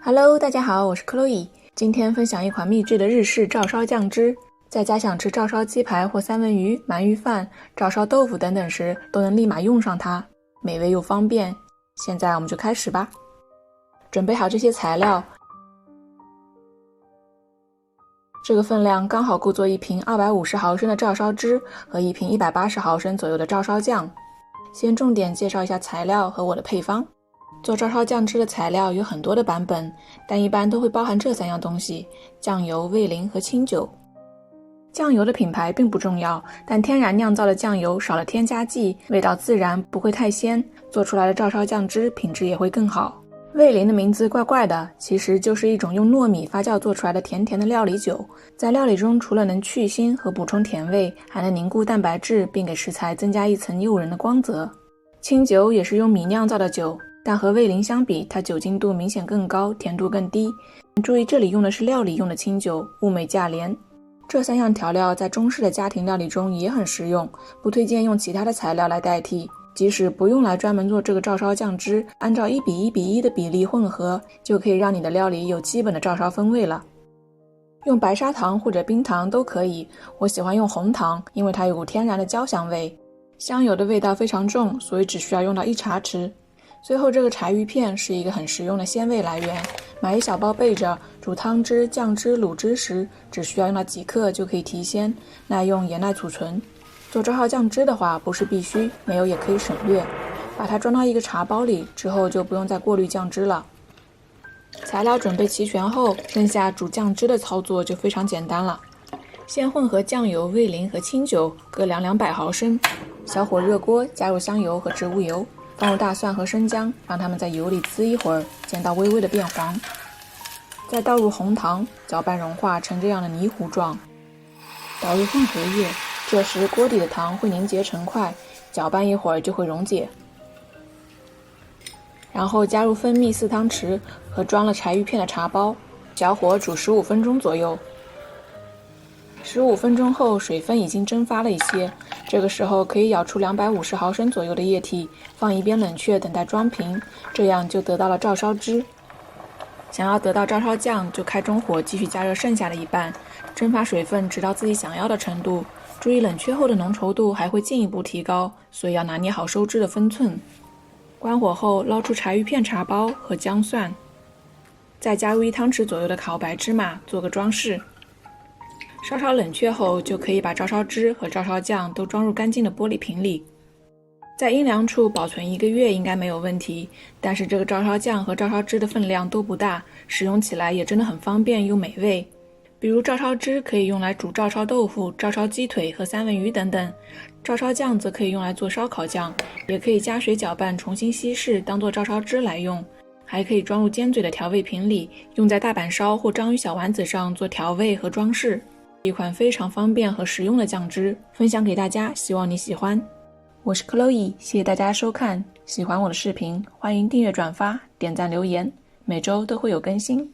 Hello， 大家好，我是 Chloe。今天分享一款秘制的日式照烧酱汁，在家想吃照烧鸡排或三文鱼、鳗鱼饭、照烧豆腐等等时，都能立马用上它，美味又方便。现在我们就开始吧。准备好这些材料，这个分量刚好够做一瓶250毫升的照烧汁和一瓶180毫升左右的照烧酱。先重点介绍一下材料和我的配方。做照烧酱汁的材料有很多的版本，但一般都会包含这3样东西：酱油、味淋和清酒。酱油的品牌并不重要，但天然酿造的酱油少了添加剂，味道自然，不会太鲜，做出来的照烧酱汁品质也会更好。味淋的名字怪怪的，其实就是一种用糯米发酵做出来的甜甜的料理酒，在料理中除了能去腥和补充甜味，还能凝固蛋白质，并给食材增加一层诱人的光泽。清酒也是用米酿造的酒，但和味淋相比，它酒精度明显更高，甜度更低。注意这里用的是料理用的清酒，物美价廉。这3样调料在中式的家庭料理中也很实用，不推荐用其他的材料来代替。即使不用来专门做这个照烧酱汁，按照1:1:1的比例混合，就可以让你的料理有基本的照烧风味了。用白砂糖或者冰糖都可以，我喜欢用红糖，因为它有股天然的焦香味，香油的味道非常重，所以只需要用到1茶匙。最后这个柴鱼片是一个很实用的鲜味来源，买一小包备着，煮汤汁、酱汁、卤汁时只需要用到几克就可以提鲜，耐用也耐储存。做照烧酱汁的话不是必须，没有也可以省略。把它装到一个茶包里之后，就不用再过滤酱汁了。材料准备齐全后，剩下煮酱汁的操作就非常简单了。先混合酱油、味淋和清酒各量200毫升，小火热锅，加入香油和植物油，放入大蒜和生姜，让它们在油里滋一会儿，煎到微微的变黄。再倒入红糖，搅拌融化成这样的泥糊状。倒入混合液，这时锅底的糖会凝结成块，搅拌一会儿就会溶解。然后加入蜂蜜4汤匙和装了柴鱼片的茶包，小火煮15分钟左右。15分钟后，水分已经蒸发了一些，这个时候可以舀出250毫升左右的液体，放一边冷却，等待装瓶，这样就得到了照烧汁。想要得到照烧酱，就开中火继续加热剩下的一半，蒸发水分直到自己想要的程度。注意冷却后的浓稠度还会进一步提高，所以要拿捏好收汁的分寸。关火后，捞出柴鱼片茶包和姜蒜，再加入1汤匙左右的烤白芝麻做个装饰。稍稍冷却后，就可以把照烧汁和照烧酱都装入干净的玻璃瓶里。在阴凉处保存1个月应该没有问题，但是这个照烧酱和照烧汁的分量都不大，使用起来也真的很方便又美味。比如照烧汁可以用来煮照烧豆腐、照烧鸡腿和三文鱼等等，照烧酱则可以用来做烧烤酱，也可以加水搅拌重新稀释当做照烧汁来用，还可以装入尖嘴的调味瓶里，用在大阪烧或章鱼小丸子上做调味和装饰。一款非常方便和实用的酱汁，分享给大家，希望你喜欢。我是 Chloe， 谢谢大家收看，喜欢我的视频，欢迎订阅、转发、点赞、留言，每周都会有更新。